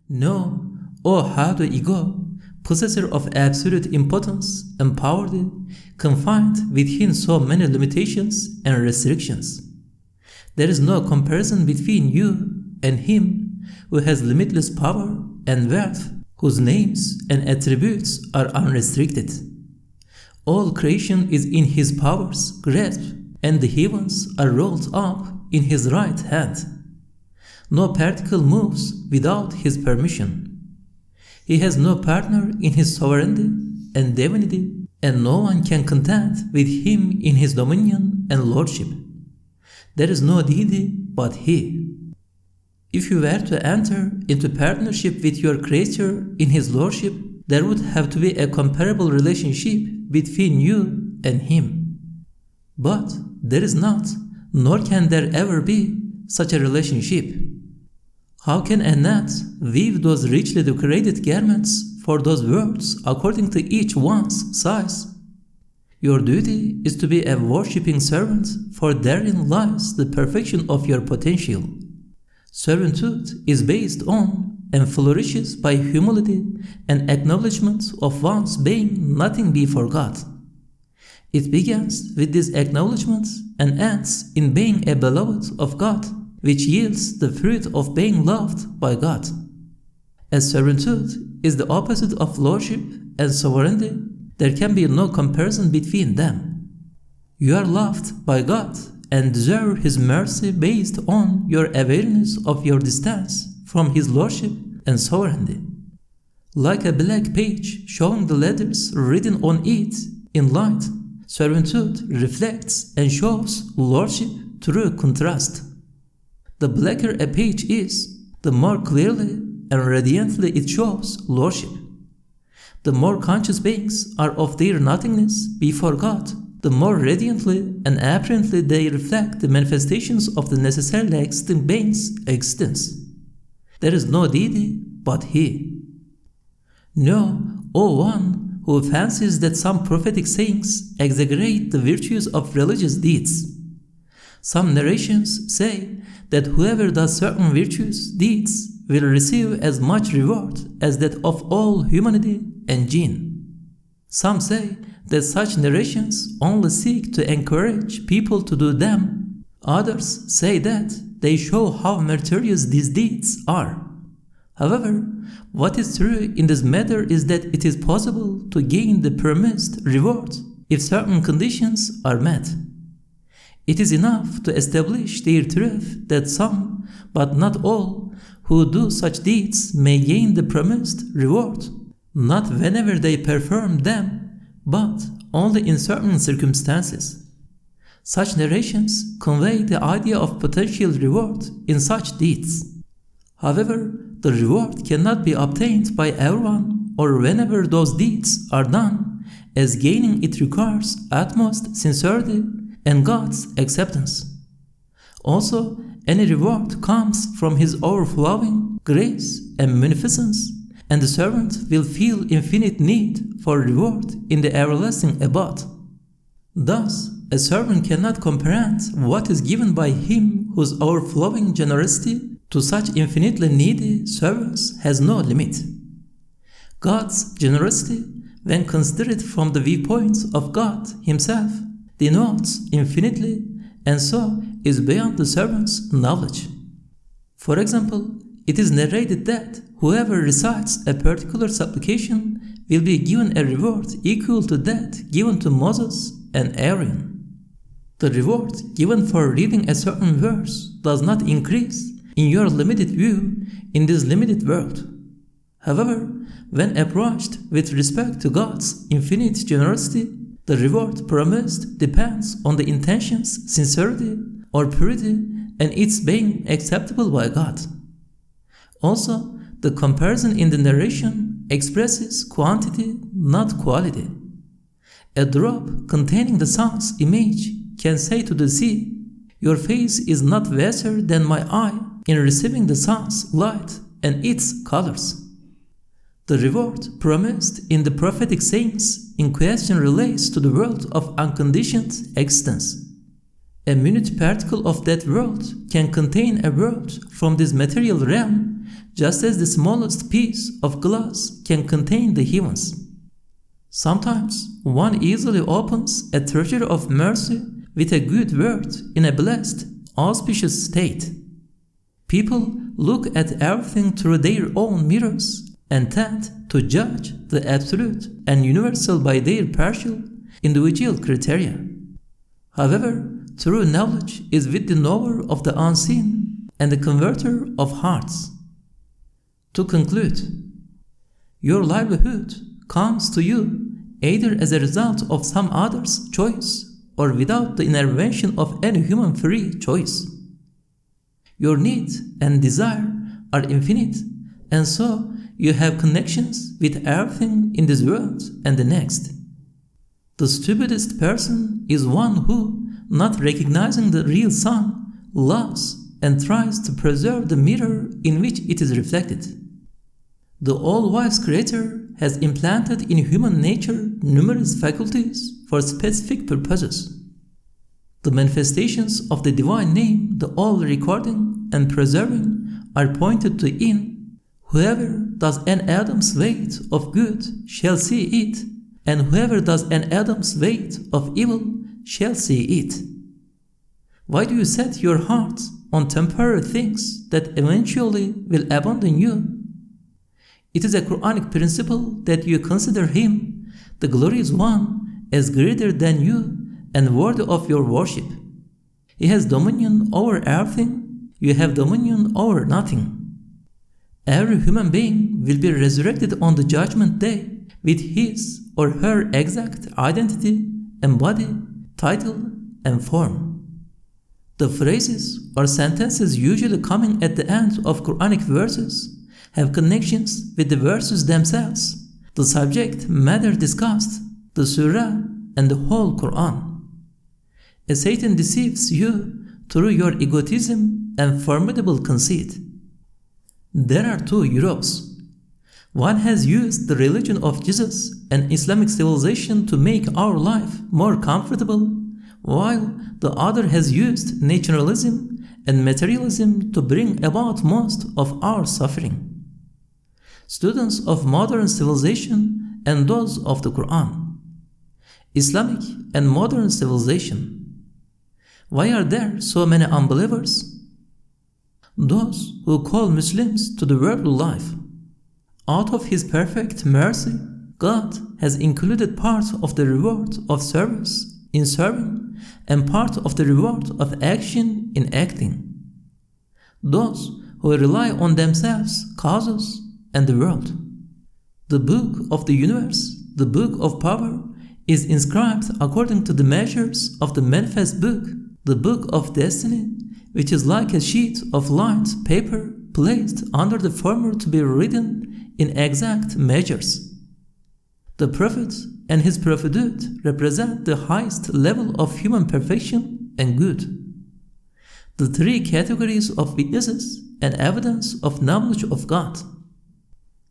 No, O haughty ego, possessor of absolute impotence, empowered, confined within so many limitations and restrictions. There is no comparison between you and him who has limitless power and wealth, whose names and attributes are unrestricted. All creation is in his power's grasp, and the heavens are rolled up in his right hand. No particle moves without his permission. He has no partner in his sovereignty and divinity, and no one can contend with him in his dominion and lordship. There is no deity but he. If you were to enter into partnership with your Creator in his lordship, there would have to be a comparable relationship between you and him. But there is not, nor can there ever be, such a relationship. How can a gnat weave those richly decorated garments for those worlds according to each one's size? Your duty is to be a worshipping servant, for therein lies the perfection of your potential. Servitude is based on and flourishes by humility and acknowledgement of one's being nothing before God. It begins with this acknowledgement and ends in being a beloved of God, which yields the fruit of being loved by God. As servitude is the opposite of lordship and sovereignty, there can be no comparison between them. You are loved by God and deserve His mercy based on your awareness of your distance from His lordship and sovereignty. Like a black page showing the letters written on it in light, servitude reflects and shows lordship through contrast. The blacker a page is, the more clearly and radiantly it shows lordship. The more conscious beings are of their nothingness before God, the more radiantly and apparently they reflect the manifestations of the necessarily existing being's existence. There is no deity but He. No, O one who fancies that some prophetic sayings exaggerate the virtues of religious deeds. Some narrations say that whoever does certain virtuous deeds will receive as much reward as that of all humanity and jinn. Some say that such narrations only seek to encourage people to do them. Others say that they show how meritorious these deeds are. However, what is true in this matter is that it is possible to gain the promised reward if certain conditions are met. It is enough to establish their truth that some, but not all, who do such deeds may gain the promised reward, not whenever they perform them, but only in certain circumstances. Such narrations convey the idea of potential reward in such deeds. However, the reward cannot be obtained by everyone or whenever those deeds are done, as gaining it requires utmost sincerity and God's acceptance. Also, any reward comes from His overflowing grace and munificence, and the servant will feel infinite need for reward in the everlasting abode. Thus, a servant cannot comprehend what is given by Him whose overflowing generosity to such infinitely needy servants has no limit. God's generosity, when considered from the viewpoint of God Himself, denotes infinitely and so is beyond the servant's knowledge. For example, it is narrated that whoever recites a particular supplication will be given a reward equal to that given to Moses and Aaron. The reward given for reading a certain verse does not increase in your limited view in this limited world. However, when approached with respect to God's infinite generosity, the reward promised depends on the intention's sincerity or purity and its being acceptable by God. Also, the comparison in the narration expresses quantity, not quality. A drop containing the sun's image can say to the sea, "Your face is not lesser than my eye in receiving the sun's light and its colors." The reward promised in the prophetic sayings in question relates to the world of unconditioned existence. A minute particle of that world can contain a world from this material realm just as the smallest piece of glass can contain the heavens. Sometimes one easily opens a treasure of mercy with a good word in a blessed, auspicious state. People look at everything through their own mirrors and tend to judge the absolute and universal by their partial, individual criteria. However, true knowledge is with the knower of the unseen and the converter of hearts. To conclude, your livelihood comes to you either as a result of some other's choice or without the intervention of any human free choice. Your need and desire are infinite, and so you have connections with everything in this world and the next. The stupidest person is one who, not recognizing the real sun, loves and tries to preserve the mirror in which it is reflected. The all-wise Creator has implanted in human nature numerous faculties for specific purposes. The manifestations of the divine name, the all-recording and preserving, are pointed to in whoever does an atom's weight of good shall see it, and whoever does an atom's weight of evil shall see it. Why do you set your heart on temporary things that eventually will abandon you? It is a Qur'anic principle that you consider Him, the glorious One, as greater than you and worthy of your worship. He has dominion over everything, you have dominion over nothing. Every human being will be resurrected on the judgment day with his or her exact identity and body, title, and form. The phrases or sentences usually coming at the end of Qur'anic verses have connections with the verses themselves, the subject matter discussed, the surah, and the whole Qur'an. As Satan deceives you through your egotism and formidable conceit. There are two Europes. One has used the religion of Jesus and Islamic civilization to make our life more comfortable, while the other has used naturalism and materialism to bring about most of our suffering. Students of modern civilization and those of the Qur'an. Islamic and modern civilization. Why are there so many unbelievers? Those who call Muslims to the worldly life. Out of His perfect mercy, God has included part of the reward of service in serving and part of the reward of action in acting. Those who rely on themselves, causes, and the world. The book of the universe, the book of power, is inscribed according to the measures of the manifest book, the book of destiny, which is like a sheet of lined paper placed under the former to be written in exact measures. The Prophet and his prophethood represent the highest level of human perfection and good. The three categories of witnesses and evidence of knowledge of God.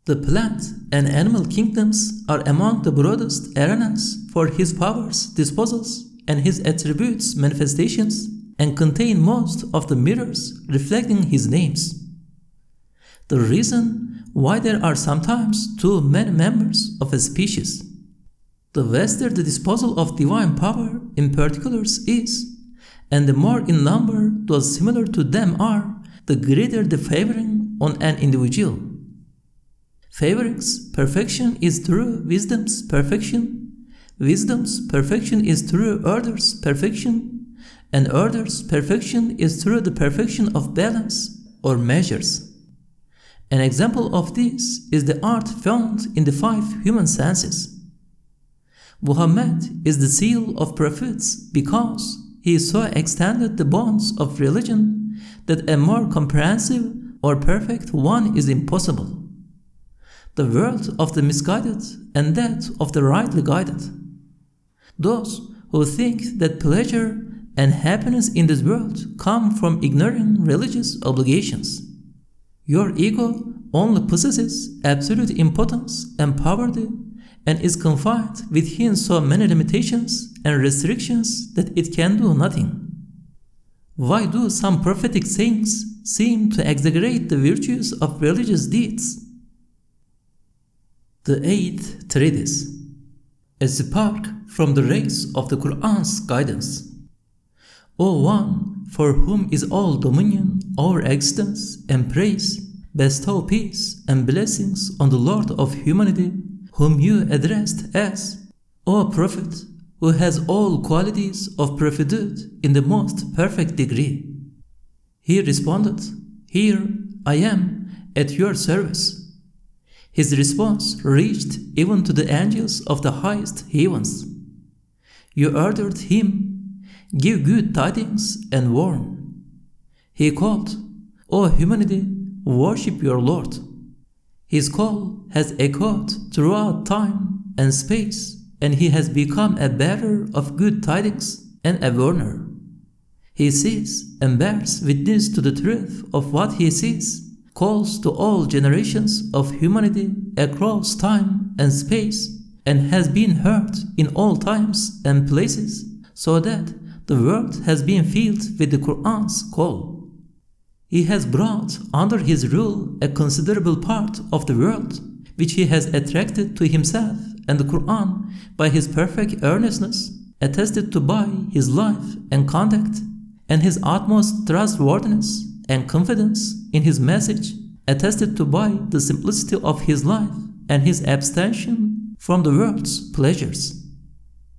The plant and animal kingdoms are among the broadest arenas for His powers, disposals, and His attributes, manifestations, and contain most of the mirrors reflecting His names. The reason why there are sometimes too many members of a species. The vaster the disposal of divine power in particulars is, and the more in number those similar to them are, the greater the favoring on an individual. Favoring's perfection is through wisdom's perfection, wisdom's perfection is through order's perfection, and order's perfection is through the perfection of balance or measures. An example of this is the art found in the 5 human senses. Muhammad is the seal of prophets because he so extended the bonds of religion that a more comprehensive or perfect one is impossible. The world of the misguided and that of the rightly guided. Those who think that pleasure and happiness in this world come from ignoring religious obligations. Your ego only possesses absolute impotence and poverty and is confined within so many limitations and restrictions that it can do nothing. Why do some prophetic sayings seem to exaggerate the virtues of religious deeds? The 8th treatise, a spark from the rays of the Qur'an's guidance. O one for whom is all dominion over existence and praise, bestow peace and blessings on the Lord of humanity, whom you addressed as, O Prophet, who has all qualities of prophethood in the most perfect degree. He responded, Here I am at your service. His response reached even to the angels of the highest heavens. You ordered him, Give good tidings and warn. He called, O humanity, worship your Lord. His call has echoed throughout time and space, and he has become a bearer of good tidings and a warner. He sees and bears witness to the truth of what he sees, calls to all generations of humanity across time and space, and has been heard in all times and places, so that the world has been filled with the Qur'an's call. He has brought under his rule a considerable part of the world, which he has attracted to himself and the Qur'an by his perfect earnestness, attested to by his life and conduct, and his utmost trustworthiness and confidence in his message, attested to by the simplicity of his life and his abstention from the world's pleasures.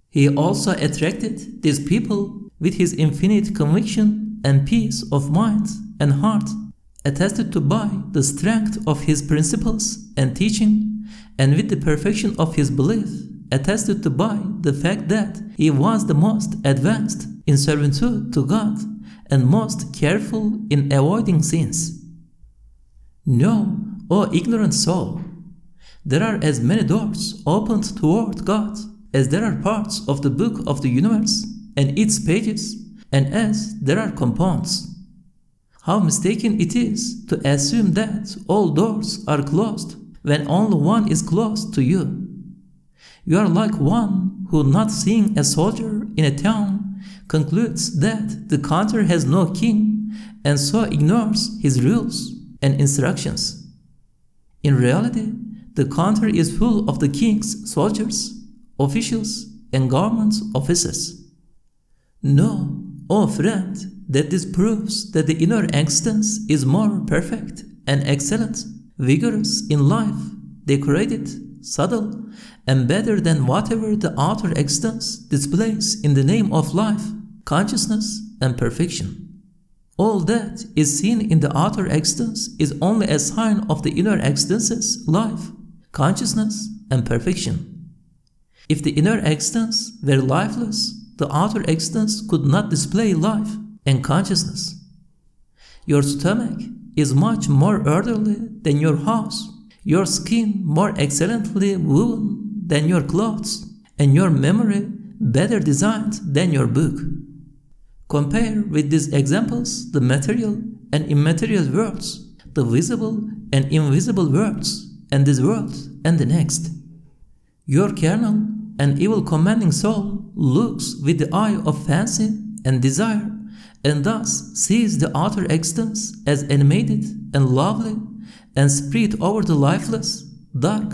He also attracted these people with his infinite conviction and peace of mind and heart, attested to by the strength of his principles and teaching, and with the perfection of his belief, attested to by the fact that he was the most advanced in servitude to God and most careful in avoiding sins. Know, O ignorant soul, there are as many doors opened toward God as there are parts of the book of the universe and its pages, and as there are compounds. How mistaken it is to assume that all doors are closed when only one is closed to you. You are like one who, not seeing a soldier in a town, concludes that the country has no king and so ignores his rules and instructions. In reality, the country is full of the king's soldiers, officials, and government officers. Know, O friend, that this proves that the inner existence is more perfect and excellent, vigorous in life, decorated, subtle, and better than whatever the outer existence displays in the name of life, consciousness, and perfection. All that is seen in the outer existence is only a sign of the inner existence's life, consciousness, and perfection. If the inner existence were lifeless, the outer existence could not display life and consciousness. Your stomach is much more orderly than your house, your skin more excellently woven than your clothes, and your memory better designed than your book. Compare with these examples the material and immaterial worlds, the visible and invisible worlds, and this world and the next. Your carnal and evil commanding soul looks with the eye of fancy and desire, and thus sees the outer existence as animated and lovely, and spread over the lifeless, dark,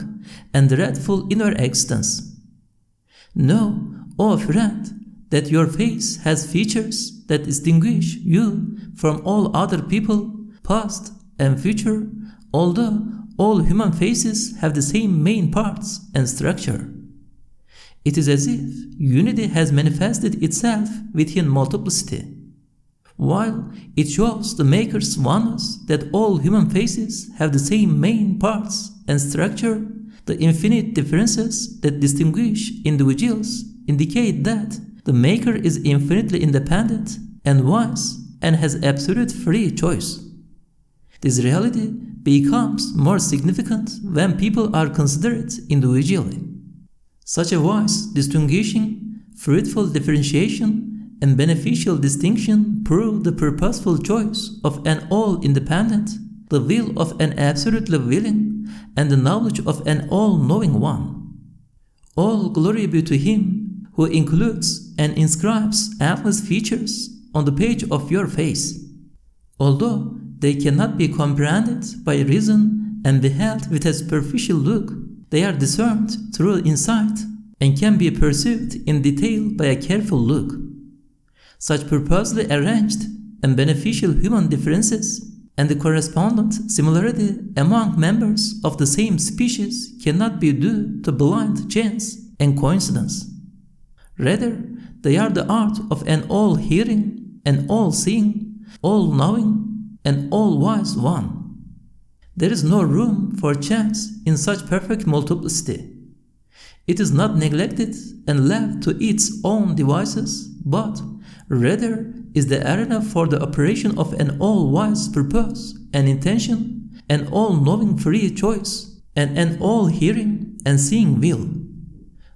and dreadful inner existence. Know, O friend, that your face has features that distinguish you from all other people, past and future, although all human faces have the same main parts and structure. It is as if unity has manifested itself within multiplicity. While it shows the Maker's oneness that all human faces have the same main parts and structure, the infinite differences that distinguish individuals indicate that the Maker is infinitely independent and wise and has absolute free choice. This reality becomes more significant when people are considered individually. Such a wise distinguishing, fruitful differentiation, and beneficial distinction prove the purposeful choice of an all-independent, the will of an absolutely willing, and the knowledge of an all-knowing one. All glory be to Him who includes and inscribes endless features on the page of your face. Although they cannot be comprehended by reason and beheld with a superficial look, they are discerned through insight and can be perceived in detail by a careful look. Such purposely arranged and beneficial human differences and the correspondent similarity among members of the same species cannot be due to blind chance and coincidence. Rather, they are the art of an all-hearing and all-seeing, all-knowing and all-wise one. There is no room for chance in such perfect multiplicity. It is not neglected and left to its own devices, but rather is the arena for the operation of an all-wise purpose and intention, an all-knowing free choice, and an all-hearing and seeing will.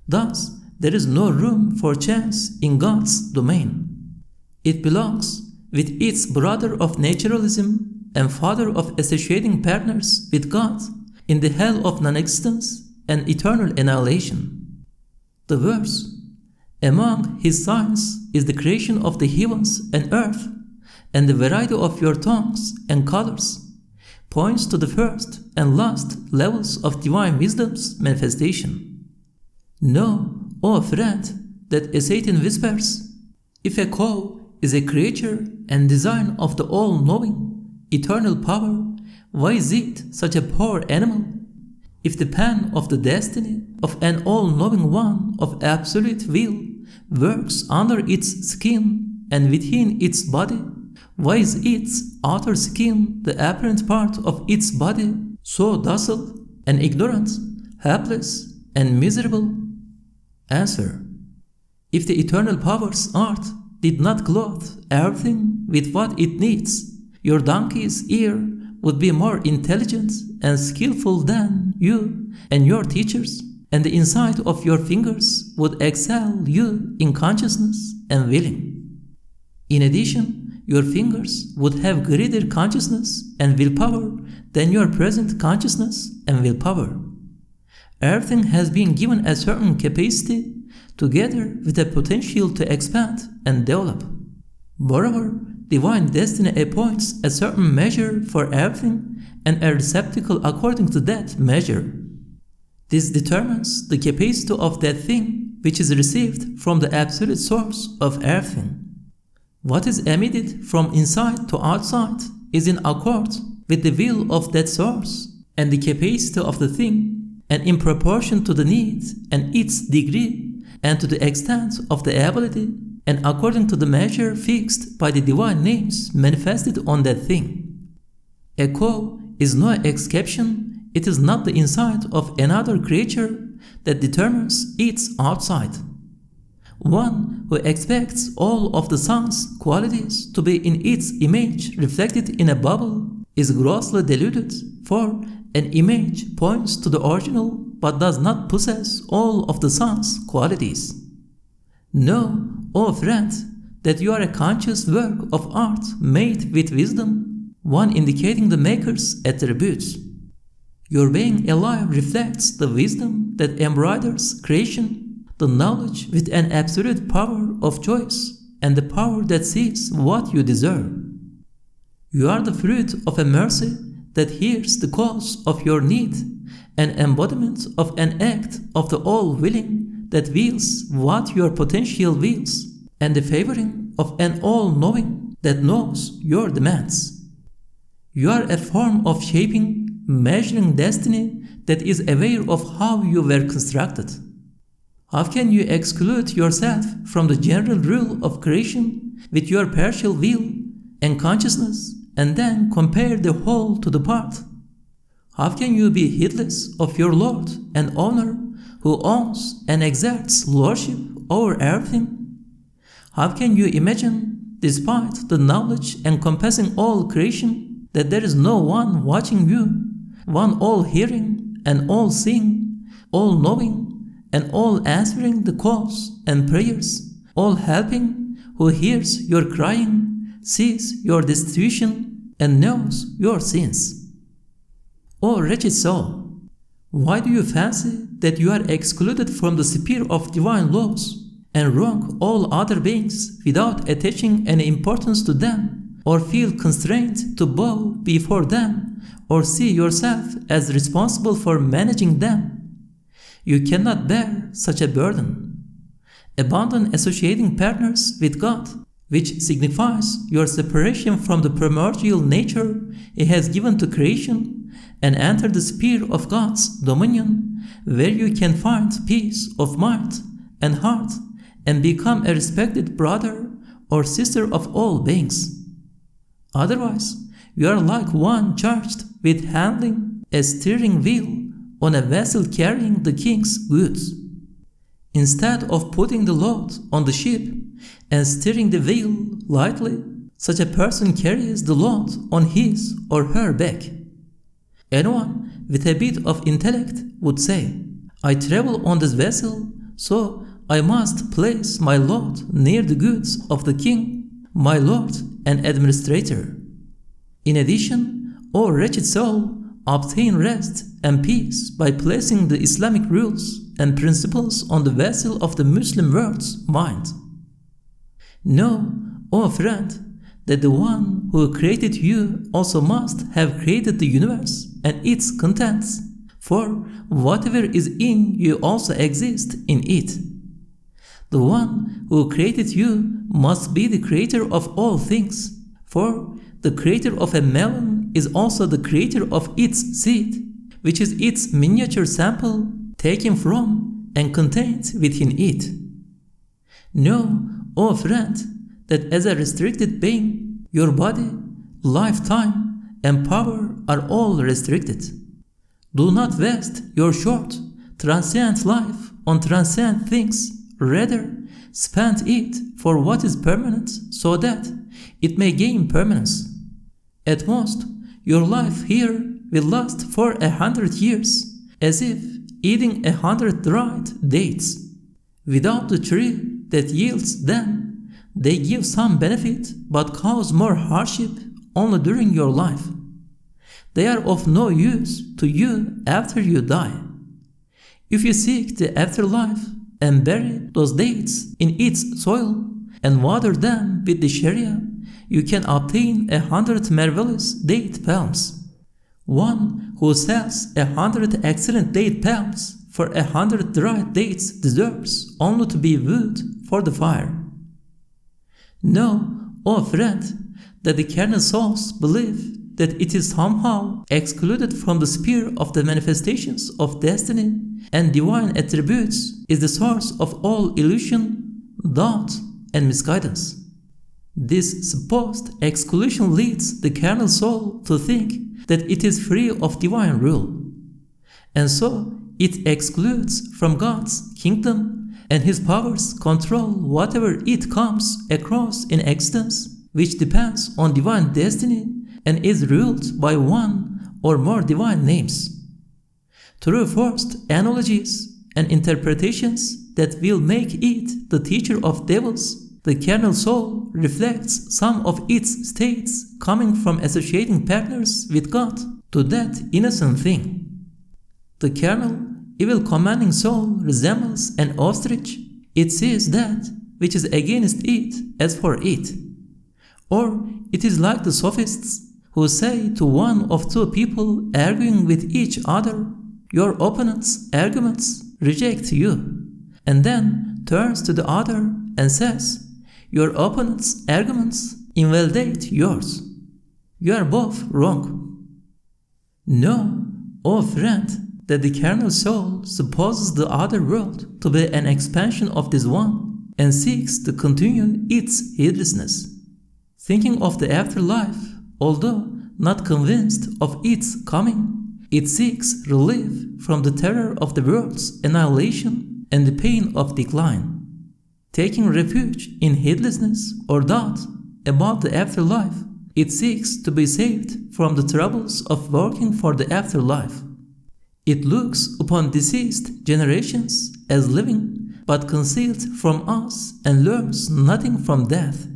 Thus, there is no room for chance in God's domain. It belongs with its brother of naturalism and father of associating partners with God in the hell of non-existence and eternal annihilation. The verse, "Among his signs is the creation of the heavens and earth, and the variety of your tongues and colors," points to the first and last levels of divine wisdom's manifestation. Know, O friend, that as Satan whispers, if a cow is a creature and design of the all-knowing, eternal power, why is it such a poor animal? If the pen of the destiny of an all-knowing one of absolute will works under its skin and within its body, why is its outer skin, the apparent part of its body, so docile and ignorant, helpless and miserable? Answer: if the eternal power's art did not clothe everything with what it needs, your donkey's ear would be more intelligent and skillful than you and your teachers, and the insight of your fingers would excel you in consciousness and willing. In addition, your fingers would have greater consciousness and willpower than your present consciousness and willpower. Everything has been given a certain capacity together with a potential to expand and develop. Moreover, divine destiny appoints a certain measure for everything and a receptacle according to that measure. This determines the capacity of that thing which is received from the absolute source of everything. What is emitted from inside to outside is in accord with the will of that source and the capacity of the thing, and in proportion to the need and its degree and to the extent of the ability, and according to the measure fixed by the divine names manifested on that thing. A cow is no exception. It is not the inside of another creature that determines its outside. One who expects all of the sun's qualities to be in its image reflected in a bubble is grossly deluded, for an image points to the original but does not possess all of the sun's qualities. Know, O friend, that you are a conscious work of art made with wisdom, one indicating the maker's attributes. Your being alive reflects the wisdom that embroiders creation, the knowledge with an absolute power of choice, and the power that sees what you deserve. You are the fruit of a mercy that hears the cause of your need, an embodiment of an act of the all-willing that wills what your potential wills, and the favoring of an all-knowing that knows your demands. You are a form of shaping, measuring destiny that is aware of how you were constructed. How can you exclude yourself from the general rule of creation with your partial will and consciousness, and then compare the whole to the part? How can you be heedless of your Lord and owner who owns and exerts lordship over everything? How can you imagine, despite the knowledge encompassing all creation, that there is no one watching you, one all-hearing and all-seeing, all-knowing and all-answering the calls and prayers, all-helping, who hears your crying, sees your destitution, and knows your sins? O wretched soul, why do you fancy that you are excluded from the sphere of divine laws and wrong all other beings without attaching any importance to them, or feel constrained to bow before them, or see yourself as responsible for managing them. You cannot bear such a burden. Abandon associating partners with God, which signifies your separation from the primordial nature He has given to creation, and enter the sphere of God's dominion, where you can find peace of mind and heart and become a respected brother or sister of all beings. Otherwise, you are like one charged with handling a steering wheel on a vessel carrying the king's goods. Instead of putting the load on the ship and steering the wheel lightly, such a person carries the load on his or her back. Anyone with a bit of intellect would say, I travel on this vessel, so I must place my load near the goods of the king, my lord and administrator. In addition, O wretched soul, obtain rest and peace by placing the Islamic rules and principles on the vessel of the Muslim world's mind. Know, O friend, that the one who created you also must have created the universe and its contents, for whatever is in you also exists in it. The one who created you must be the creator of all things, for the creator of a melon is also the creator of its seed, which is its miniature sample taken from and contained within it. Know, O friend, that as a restricted being, your body, lifetime, and power are all restricted. Do not waste your short, transient life on transient things. Rather, spend it for what is permanent so that it may gain permanence. At most, your life here will last for 100 years, as if eating 100 dried dates. Without the tree that yields them, they give some benefit but cause more hardship only during your life. They are of no use to you after you die. If you seek the afterlife and bury those dates in its soil and water them with the Sharia, you can obtain 100 marvelous date palms. One who sells 100 excellent date palms for 100 dried dates deserves only to be wood for the fire. Know, O friend, that the carnal souls believe that it is somehow excluded from the sphere of the manifestations of destiny, and divine attributes is the source of all illusion, doubt, and misguidance. This supposed exclusion leads the carnal soul to think that it is free of divine rule, and so it excludes from God's kingdom and His powers control whatever it comes across in existence, which depends on divine destiny and is ruled by one or more divine names. Through forced analogies and interpretations that will make it the teacher of devils, the carnal soul reflects some of its states coming from associating partners with God to that innocent thing. The carnal, evil-commanding soul resembles an ostrich. It sees that which is against it as for it. Or it is like the sophists who say to one of two people arguing with each other, your opponent's arguments reject you, and then turns to the other and says, your opponent's arguments invalidate yours. You are both wrong. Know, O friend, that the carnal soul supposes the other world to be an expansion of this one and seeks to continue its heedlessness. Thinking of the afterlife, although not convinced of its coming, it seeks relief from the terror of the world's annihilation and the pain of decline. Taking refuge in heedlessness or doubt about the afterlife, it seeks to be saved from the troubles of working for the afterlife. It looks upon deceased generations as living, but concealed from us, and learns nothing from death.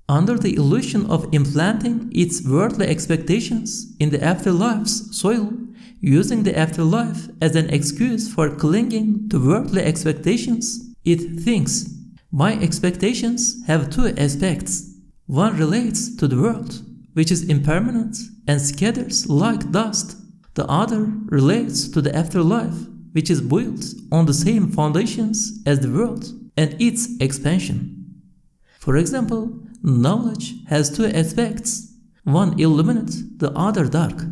Under the illusion of implanting its worldly expectations in the afterlife's soil, using the afterlife as an excuse for clinging to worldly expectations, It thinks, my expectations have two aspects. One relates to the world, which is impermanent and scatters like dust. The other relates to the afterlife, which is built on the same foundations as the world and its expansion. For example, knowledge has two aspects, one illuminate, the other dark.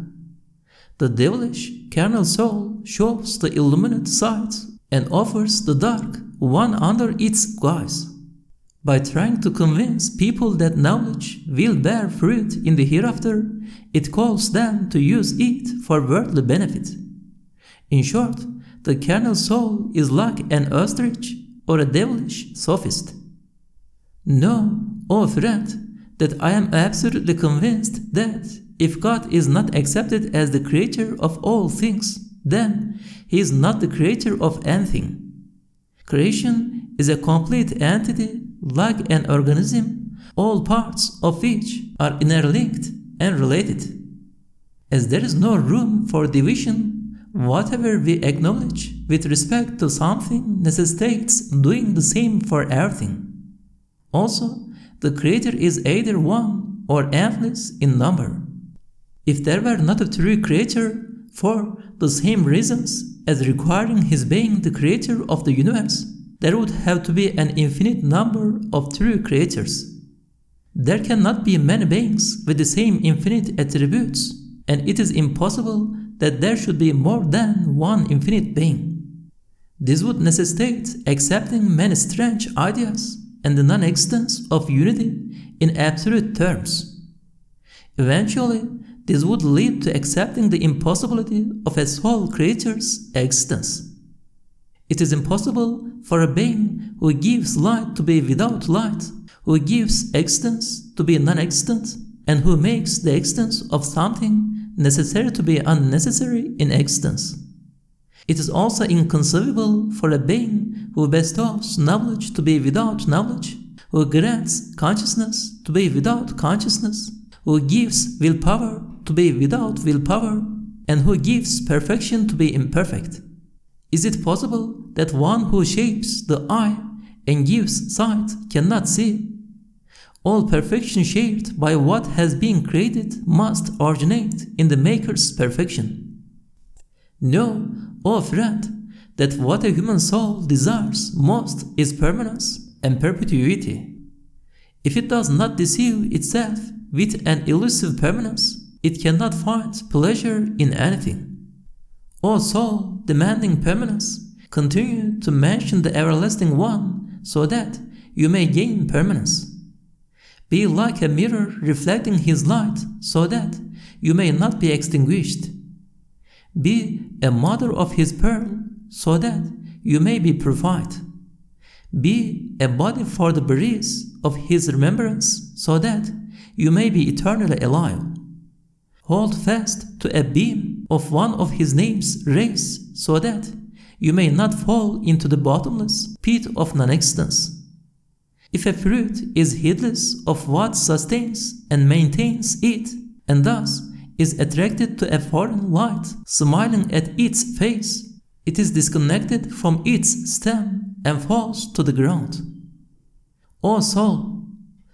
The devilish carnal soul shows the illuminate side and offers the dark one under its guise. By trying to convince people that knowledge will bear fruit in the hereafter, it calls them to use it for worldly benefit. In short, the carnal soul is like an ostrich or a devilish sophist. Know, O friend, that I am absolutely convinced that if God is not accepted as the creator of all things, then He is not the creator of anything. Creation is a complete entity like an organism, all parts of which are interlinked and related. As there is no room for division, whatever we acknowledge with respect to something necessitates doing the same for everything. Also, the Creator is either one or endless in number. If there were not a true Creator, for the same reasons as requiring His being the Creator of the universe, there would have to be an infinite number of true creators. There cannot be many beings with the same infinite attributes, and it is impossible that there should be more than one infinite being. This would necessitate accepting many strange ideas and the non-existence of unity in absolute terms. Eventually, this would lead to accepting the impossibility of a sole creature's existence. It is impossible for a being who gives light to be without light, who gives existence to be non-existent, and who makes the existence of something necessary to be unnecessary in existence. It is also inconceivable for a being who bestows knowledge to be without knowledge, who grants consciousness to be without consciousness, who gives willpower to be without willpower, and who gives perfection to be imperfect. Is it possible that one who shapes the eye and gives sight cannot see? All perfection shaped by what has been created must originate in the Maker's perfection. Know, O friend, that what a human soul desires most is permanence and perpetuity. If it does not deceive itself with an elusive permanence, it cannot find pleasure in anything. O soul demanding permanence, continue to mention the Everlasting One so that you may gain permanence. Be like a mirror reflecting His light so that you may not be extinguished. Be a mother of His pearl so that you may be purified. Be a body for the breeze of His remembrance so that you may be eternally alive. Hold fast to a beam of one of His name's rays so that you may not fall into the bottomless pit of non-existence. If a fruit is heedless of what sustains and maintains it, and thus is attracted to a foreign light smiling at its face, it is disconnected from its stem and falls to the ground. O soul,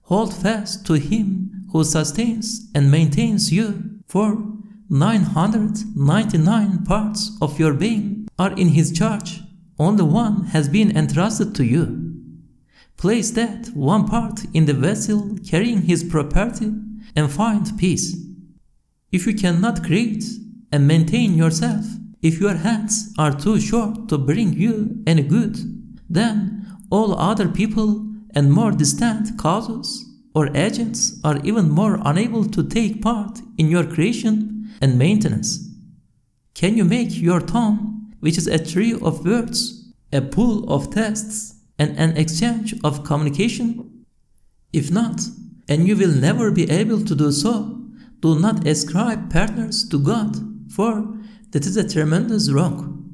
hold fast to Him who sustains and maintains you, for 999 parts of your being are in His charge. Only one has been entrusted to you. Place that one part in the vessel carrying His property and find peace. If you cannot create and maintain yourself, if your hands are too short to bring you any good, then all other people and more distant causes or agents are even more unable to take part in your creation and maintenance. Can you make your tongue, which is a tree of words, a pool of tests, and an exchange of communication? If not, and you will never be able to do so, do not ascribe partners to God, for that is a tremendous wrong.